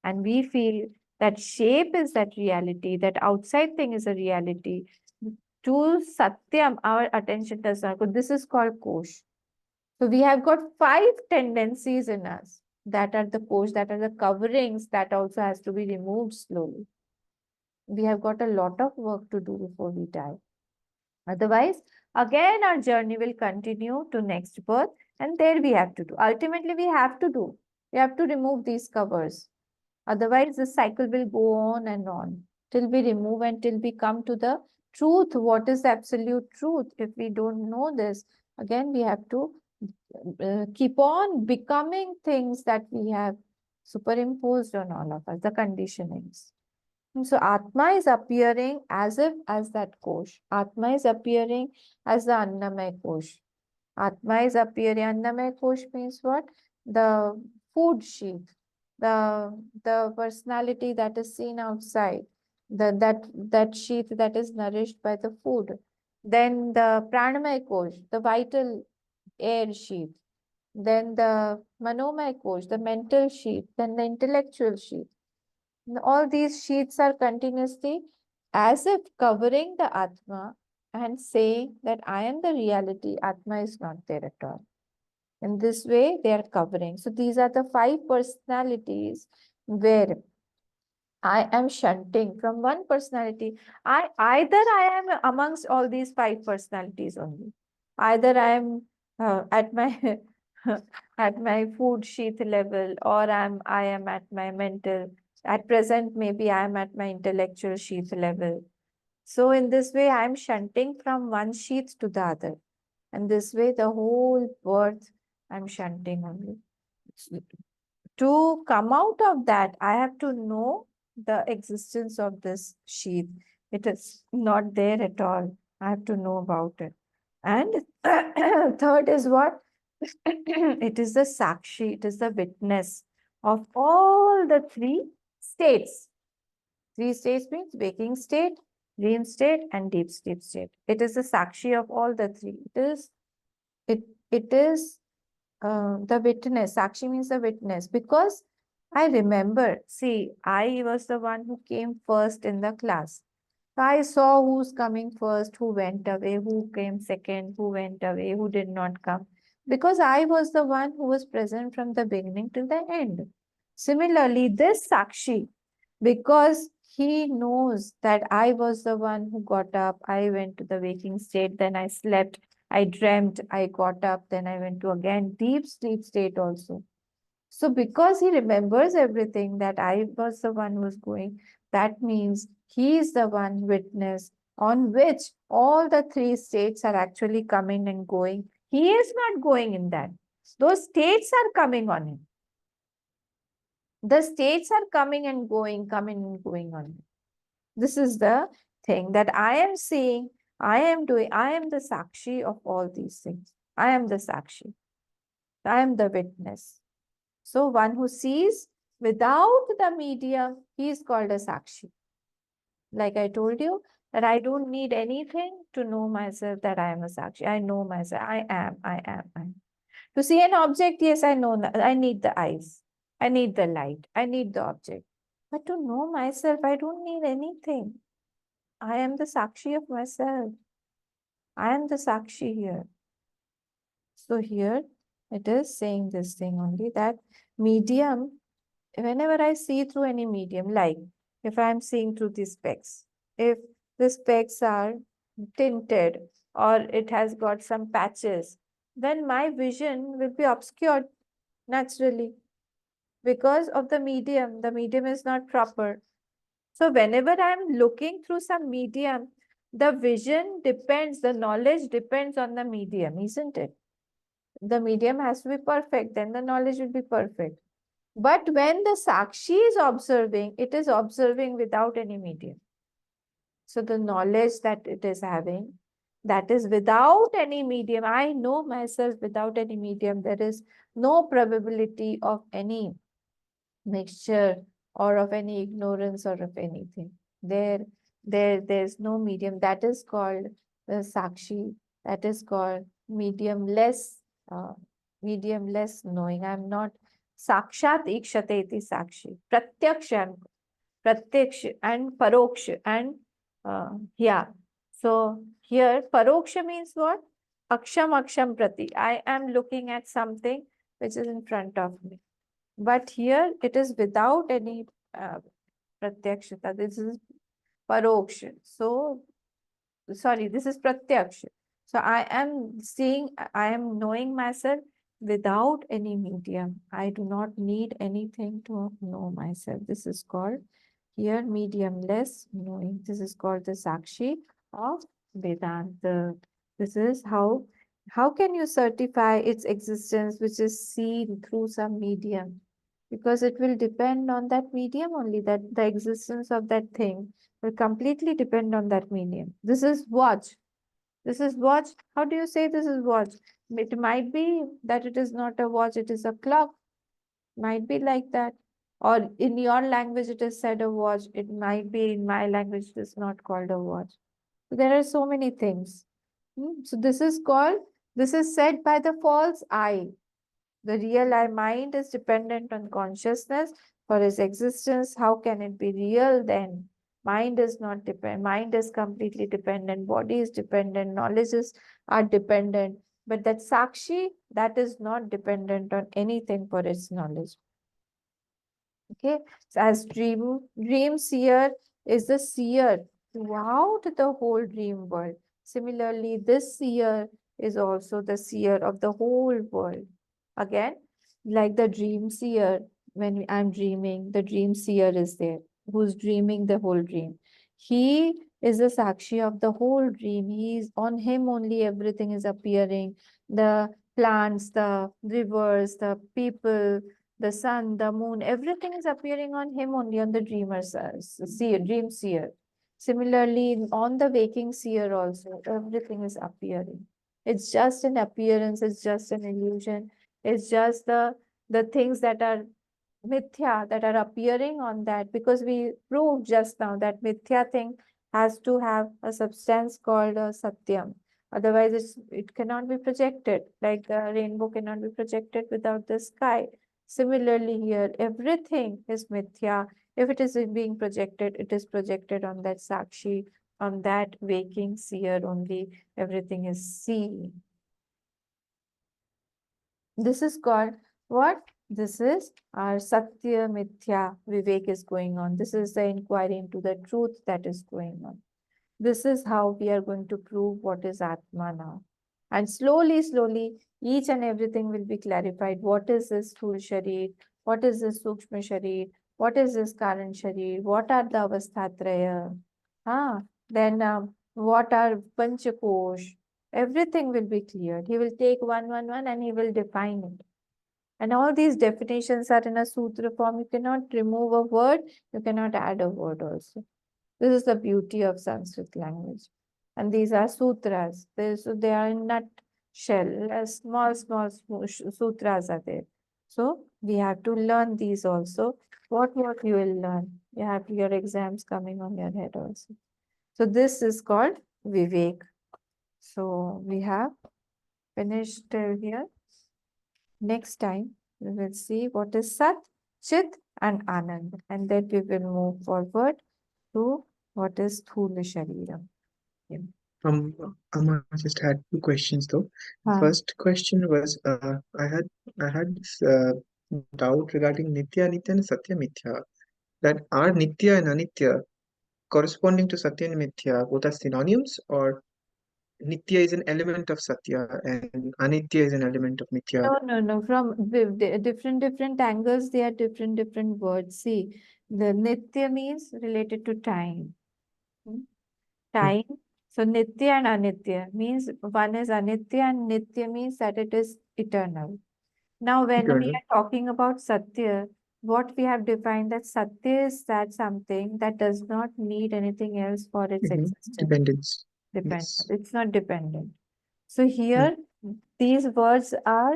And we feel that shape is that reality, that outside thing is a reality. To Satyam, our attention does not go. This is called Kosh. So we have got five tendencies in us that are the kosh, that are the coverings that also has to be removed slowly. We have got a lot of work to do before we die. Otherwise, again, our journey will continue to next birth, and there we have to do. Ultimately, we have to do. We have to remove these covers. Otherwise, the cycle will go on till we remove and till we come to the truth. What is the absolute truth? If we don't know this, again, we have to keep on becoming things that we have superimposed on all of us, the conditionings. And so Atma is appearing as if as that Kosh. Atma is appearing as the Annamay Kosh. Atma is appearing. Annamay Kosh means what? The food sheath, the personality that is seen outside, that sheath that is nourished by the food. Then the Pranamay Kosh, the vital air sheath. then the Manomay Kosh, the mental sheet, then the intellectual sheet. And all these sheets are continuously as if covering the Atma and saying that I am the reality, Atma is not there at all. In this way, they are covering. So these are the 5 personalities where I am shunting from one personality. Either I am amongst all these 5 personalities only. Either I am at my at my food sheath level, or I am at my mental. At present, maybe I am at my intellectual sheath level. So in this way, I am shunting from one sheath to the other. And this way, the whole birth I'm shunting only. To come out of that, I have to know the existence of this sheath. It is not there at all. I have to know about it. And third is what? It is the sakshi, it is the witness of all the 3 states. 3 states means waking state, dream state, and deep sleep state. It is the sakshi of all the 3. It is the witness. Sakshi means the witness, because I remember, see, I was the one who came first in the class. So I saw who's coming first, who went away, who came second, who went away, who did not come. Because I was the one who was present from the beginning till the end. Similarly, this Sakshi, because he knows that I was the one who got up, I went to the waking state, then I slept, I dreamt, I got up, then I went to again deep sleep state also. So because he remembers everything that I was the one who was going, that means he is the one witness on which all the 3 states are actually coming and going. He is not going in that. Those states are coming on him. The states are coming and going on him. This is the thing that I am seeing, I am doing, I am the Sakshi of all these things. I am the Sakshi. I am the witness. So one who sees without the medium, he is called a Sakshi. Like I told you, that I don't need anything to know myself that I am a Sakshi. I know myself. I am, I am, I am. To see an object, yes, I know. I need the eyes. I need the light. I need the object. But to know myself, I don't need anything. I am the Sakshi of myself. I am the Sakshi here. So here it is saying this thing only, that medium, whenever I see through any medium, like if I am seeing through these specs, if the specs are tinted or it has got some patches, then my vision will be obscured naturally because of the medium. The medium is not proper. So whenever I'm looking through some medium, the vision depends, the knowledge depends on the medium, isn't it? The medium has to be perfect, then the knowledge will be perfect. But when the Sakshi is observing, it is observing without any medium. So the knowledge that it is having, that is without any medium. I know myself without any medium. There is no probability of any mixture or of any ignorance or of anything. There's no medium. That is called the Sakshi. That is called mediumless, uh, mediumless knowing. I'm not Sakshat Ikshate iti Sakshi. Pratyaksha and Paroksha and yeah. So here Paroksha means what? Aksham Prati. I am looking at something which is in front of me. But here it is without any pratyakshata. This is paroksha. So, sorry, this is pratyaksha. So I am seeing, I am knowing myself without any medium. I do not need anything to know myself. This is called here mediumless knowing. This is called the Sakshi of Vedanta. This is how can you certify its existence which is seen through some medium? Because it will depend on that medium only, that the existence of that thing will completely depend on that medium. This is watch. This is watch. How do you say this is watch? It might be that it is not a watch, it is a clock. Might be like that. Or in your language, it is said a watch. It might be in my language, it is not called a watch. So there are so many things. So this is called, this is said by the false I. The real I mind is dependent on consciousness for its existence. How can it be real then? Mind is not dependent. Mind is completely dependent. Body is dependent. Knowledges are dependent. But that Sakshi, that is not dependent on anything for its knowledge. Okay, so as dream seer is the seer throughout the whole dream world. Similarly, this seer is also the seer of the whole world. Again, like the dream seer, when I'm dreaming, the dream seer is there, who's dreaming the whole dream. He is the sakshi of the whole dream. He's on him only everything is appearing. The plants, the rivers, the people, the sun, the moon, everything is appearing on him only, on the dreamer's seer, dream seer. Similarly, on the waking seer also, everything is appearing. It's just an appearance, it's just an illusion, it's just the things that are mithya that are appearing on that, because we proved just now that mithya thing has to have a substance called a satyam. Otherwise, it cannot be projected, like the rainbow cannot be projected without the sky. Similarly, here, everything is mithya. If it is being projected, it is projected on that sakshi, on that waking seer only. Everything is seen. This is called what? This is our Satya Mithya Vivek is going on. This is the inquiry into the truth that is going on. This is how we are going to prove what is Atma now. And slowly, slowly, each and everything will be clarified. What is this Sthul Sharir? What is this Sukshma Sharir? What is this Karan Sharir? What are the Avasthatraya? Then what are Panchakosh? Everything will be cleared. He will take one, and he will define it. And all these definitions are in a sutra form. You cannot remove a word, you cannot add a word also. This is the beauty of Sanskrit language. And these are sutras. So they are in nutshell. Small sutras are there. So we have to learn these also. What you will learn? You have your exams coming on your head also. So this is called Vivek. So we have finished here. Next time we will see what is Sat, Chit and Anand, and then we will move forward to what is Sthula Shariram. Yeah. I just had two questions though. The Huh. first question was I had this doubt regarding Nitya, Anitya, and Satya Mithya. That are Nitya and Anitya corresponding to Satya and Mithya both are synonyms, or Nitya is an element of Satya and Anitya is an element of Mithya? No. From different angles, they are different words. See, the Nitya means related to time. Hmm? Hmm. Time. So Nitya and Anitya means one is Anitya and Nitya means that it is eternal. Now, when we Eternal. are talking about Satya, what we have defined that Satya is that something that does not need anything else for its existence. Dependence. Dependent. Yes. It's not dependent. So Hmm. here, these words are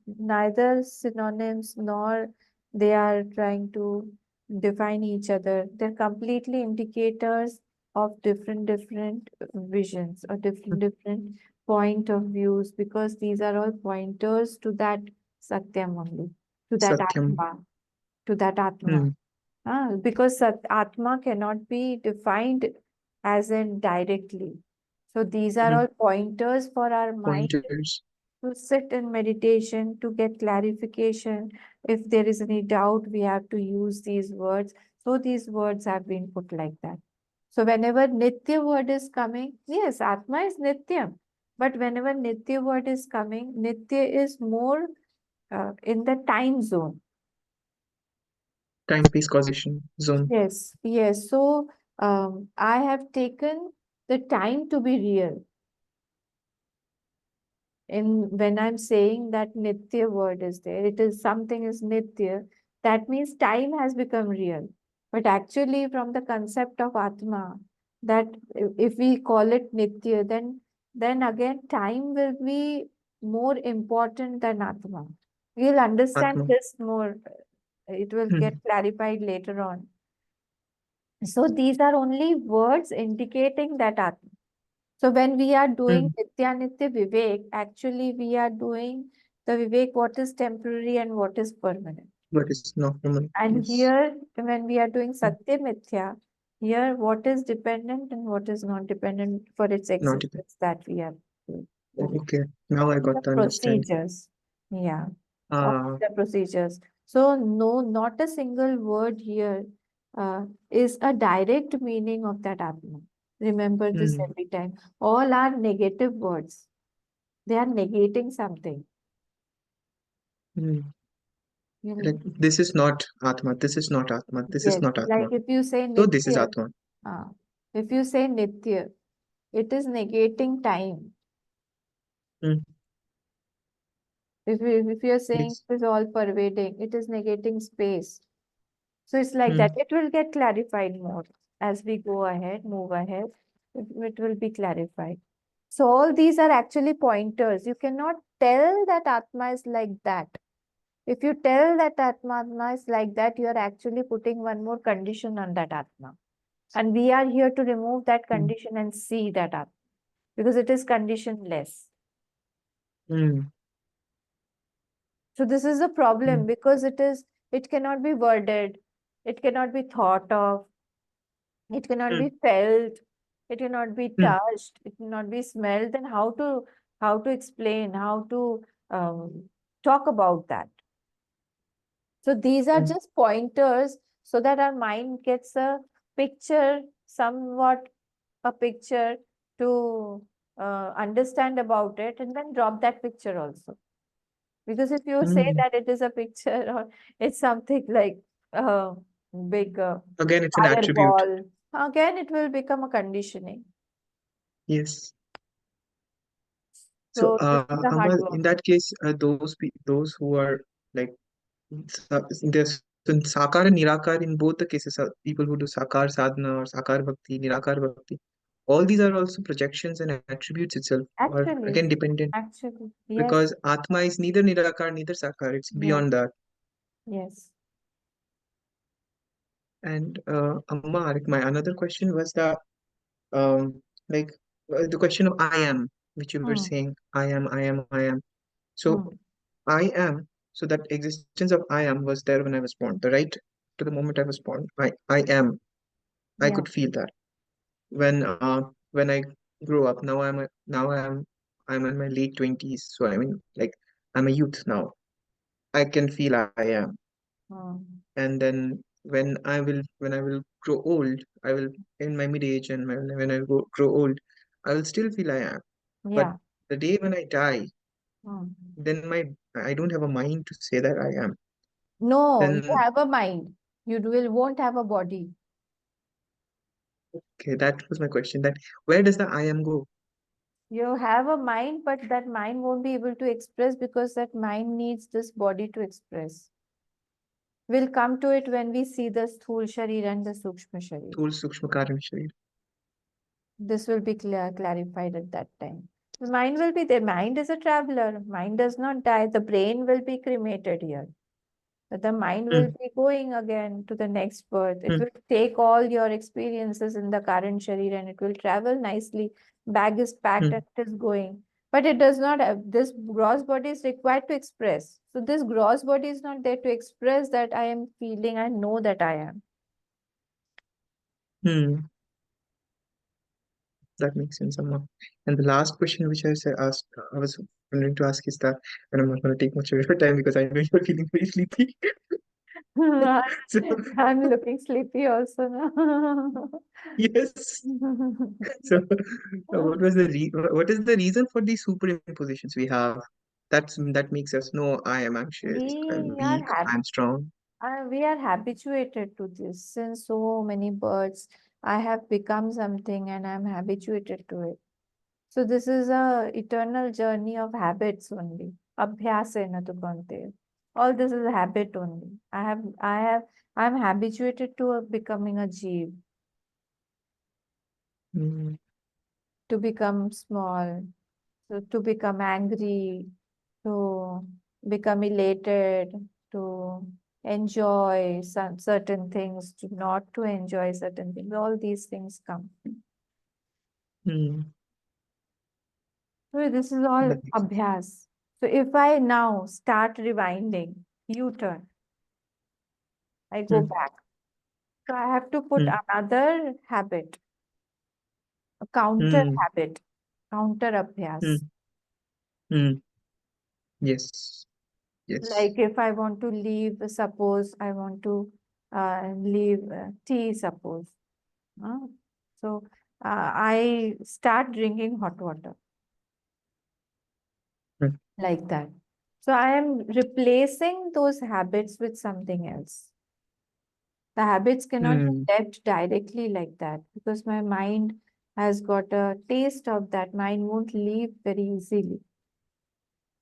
neither synonyms nor they are trying to define each other. They're completely indicators of different visions or different point of views, because these are all pointers to that Satyam only, to that Satyam. Atma, to that Atma. Hmm. Because Atma cannot be defined as in directly. So these are Hmm. all pointers for our mind Pointers. to sit in meditation, to get clarification. If there is any doubt, we have to use these words. So these words have been put like that. So whenever Nitya word is coming, yes, Atma is Nityam. But whenever Nitya word is coming, Nitya is more in the time zone. Time-space causation zone. Yes. So I have taken the time to be real. In when I'm saying that Nitya word is there, it is something is Nitya, that means time has become real. But actually, from the concept of Atma, that if we call it Nitya, then again time will be more important than Atma. We'll understand Atma. this more. It will get Hmm. clarified later on. So these are only words indicating that Atma. So when we are doing Hmm. Nitya Nitya Vivek, actually we are doing The Vivek, what is temporary and what is permanent. But it's not permanent. And Yes. here, when we are doing Satya Mithya, here what is dependent and what is not dependent for its Not dependent. existence that we have to do. Okay, now I The got to understand. procedures. Yeah, all Ah, the procedures. So, no, not a single word here is a direct meaning of that Atma. Remember this hmm, every time. All are negative words. They are negating something. hmm. You know, Like this is not Atma, this is not Atma, this is yes, not Atma. like if you say So this is Nitya, Atma. if you say Nitya, it is negating time. Hmm. If you're saying Yes. it is all pervading, it is negating space. So it's like Hmm. that. It will get clarified more as we go ahead, move ahead. It will be clarified. So all these are actually pointers. You cannot tell that Atma is like that. If you tell that Atma is like that, you are actually putting one more condition on that Atma. And we are here to remove that Hmm. condition and see that Atma because it is conditionless. Hmm. So this is a Hmm. problem because it cannot be worded, it cannot be thought of, it cannot Hmm. be felt, it cannot be Hmm. touched, it cannot be smelled, then how to explain, how to talk about that. So these are Hmm. just pointers so that our mind gets a picture, somewhat a picture to understand about it and then drop that picture also. Because if you say Hmm. that it is a picture or it's something like a big Again, it's an attribute. fireball, again it will become a conditioning. Yes. So, So this is the hard Amal, work. in that case, those who are like there's in Sakar and Nirakar in both the cases, people who do Sakar sadhana or Sakar bhakti, Nirakar bhakti, all these are also projections and attributes itself, or Actually, again dependent, yes, because Atma is neither Nirakar, neither Sakar, it's yes, beyond that. yes. And Amma, like my another question was that, like the question of I am, which you were Hmm, saying, I am, I am, I am. So hmm, I am, so that existence of I am was there when I was born. The right to the moment I was born, I am. I yeah. could feel that when I grow up. Now I'm in my late 20s, so I mean like I'm a youth now. I can feel I am, Hmm, and then when I will grow old, I will in my mid age and when I grow old, I will still feel I am. But yeah. the day when I die, Hmm. then my I don't have a mind to say that I am. No, you Then have a mind. You won't have a body. okay, that was my question. That where does the I am go? You have a mind, but that mind won't be able to express because that mind needs this body to express. We'll come to it when we see the Sthul Sharir and the Sukshma Sharir. Thul Sukshma Karan Sharir. This will be clarified at that time. The mind will be there. Mind is a traveler. Mind does not die. The brain will be cremated here. But the mind will Hmm, be going again to the next birth. It hmm, will take all your experiences in the current Sharir and it will travel nicely. Bag is packed hmm, and it is going. But it does not have this gross body is required to express. So this gross body is not there to express that I am feeling, I know that I am. hmm. That makes sense, Amma. And the last question which I was wondering to ask is that, and I'm not going to take much of your time because I know you're feeling very sleepy. So, I'm looking sleepy also now. yes. So, what is the reason for these superimpositions we have? That makes us know I am anxious, I'm we are weak, happy. I'm strong. We are habituated to this since so many births. I have become something and I'm habituated to it. So this is a eternal journey of habits only. Abhyasena tu kante. All this is a habit only. I'm habituated to becoming a jeev, Hmm, to become small, so to become angry, to become elated, to enjoy some certain things, to not to enjoy certain things. All these things come. hmm. So this is all That makes sense. abhyas. So if I now start rewinding, U-turn, I go mm, back. So I have to put mm, another habit, a counter mm, habit, counter abhyas. mm, mm. Yes, yes. Like if I want to leave, suppose I want to leave tea, suppose. uh, so I start drinking hot water Mm, like that. So I am replacing those habits with something else. The habits cannot be mm. left directly like that because my mind has got a taste of that. Mind won't leave very easily.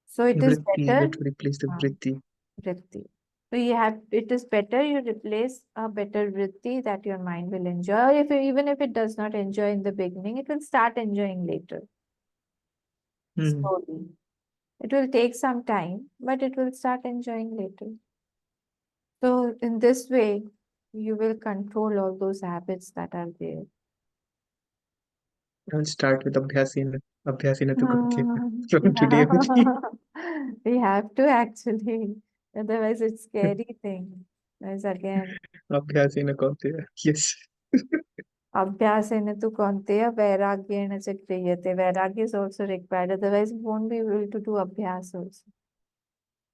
So it is Vritti, you better. have to replace the uh, vritti. Vritti. So you have, it is better you replace a better vritti that your mind will enjoy. If even if it does not enjoy in the beginning, it will start enjoying later, Mm. slowly. It will take some time, but it will start enjoying later. So in this way, you will control all those habits that are there. I'll start with Abhyasina to Kunti from today Yeah, only. we have to actually. Otherwise, it's scary thing. There's again. Abhyasina Kunti. Yes. Abhyasena tu kaunteya vairagyena च क्रियते. Vairagya is also required. Otherwise, you won't be able to do abhyas also.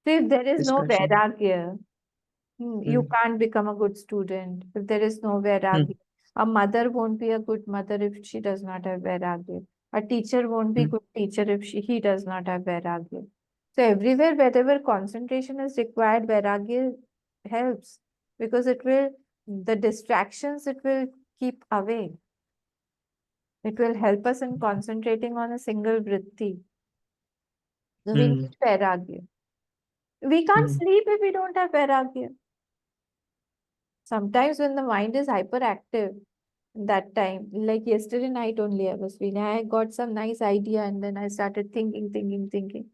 So if there is no Dispassion. vairagya, you Mm, can't become a good student. If there is no mm, vairagya, a mother won't be a good mother if she does not have vairagya. A teacher won't be mm, good teacher if he does not have vairagya. So everywhere, wherever concentration is required, vairagya helps because it will, the distractions it will keep away. It will help us in concentrating on a single vritti. So we mm, need vairagya. We can't mm, sleep if we don't have vairagya. Sometimes when the mind is hyperactive, that time, like yesterday night only, I was feeling, I got some nice idea and then I started thinking.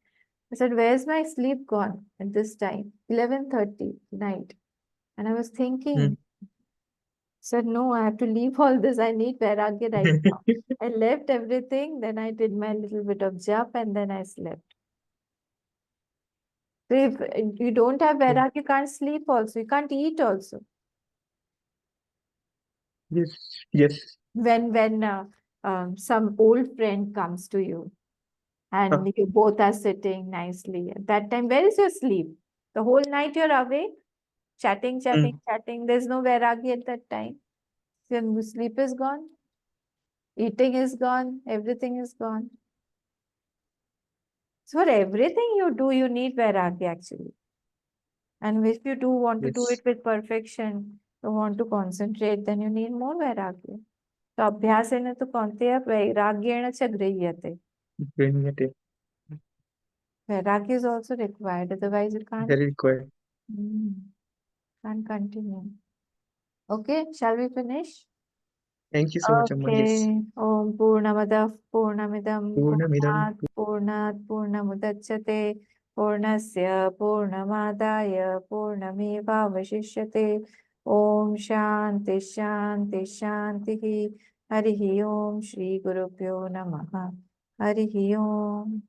I said, where's my sleep gone at this time? 11:30 night. And I was mm. thinking, said, no, I have to leave all this. I need vairagya right now. I left everything, then I did my little bit of jap and then I slept. So if you don't have Yeah. vairagya, you can't sleep also, you can't eat also. Yes, yes. When some old friend comes to you Ah, and you both are sitting nicely, at that time, where is your sleep? The whole night you're awake, mm, chatting. There's no vairagya at that time. Your sleep is gone, eating is gone, everything is gone. So for everything you do, you need vairagya actually. And if you do want to do yes. it with perfection, you want to concentrate, then you need more vairagya. So अभ्यासेन तु कौन्तेय वैराग्येण च गृह्यते. Bringing it in. Vairagya is also required, otherwise you Very required. mm, can't continue. Okay, shall we finish? Thank you so much, Amma. Yes. Okay. Om Purnamadah Purnamidam Purnamidam. Purnat Purnamudachyate Purnasya Purnamadaya Purnamevavashishyate. Om Shanti Harihi Om Shri Gurubhyo Namaha. Harihi Om.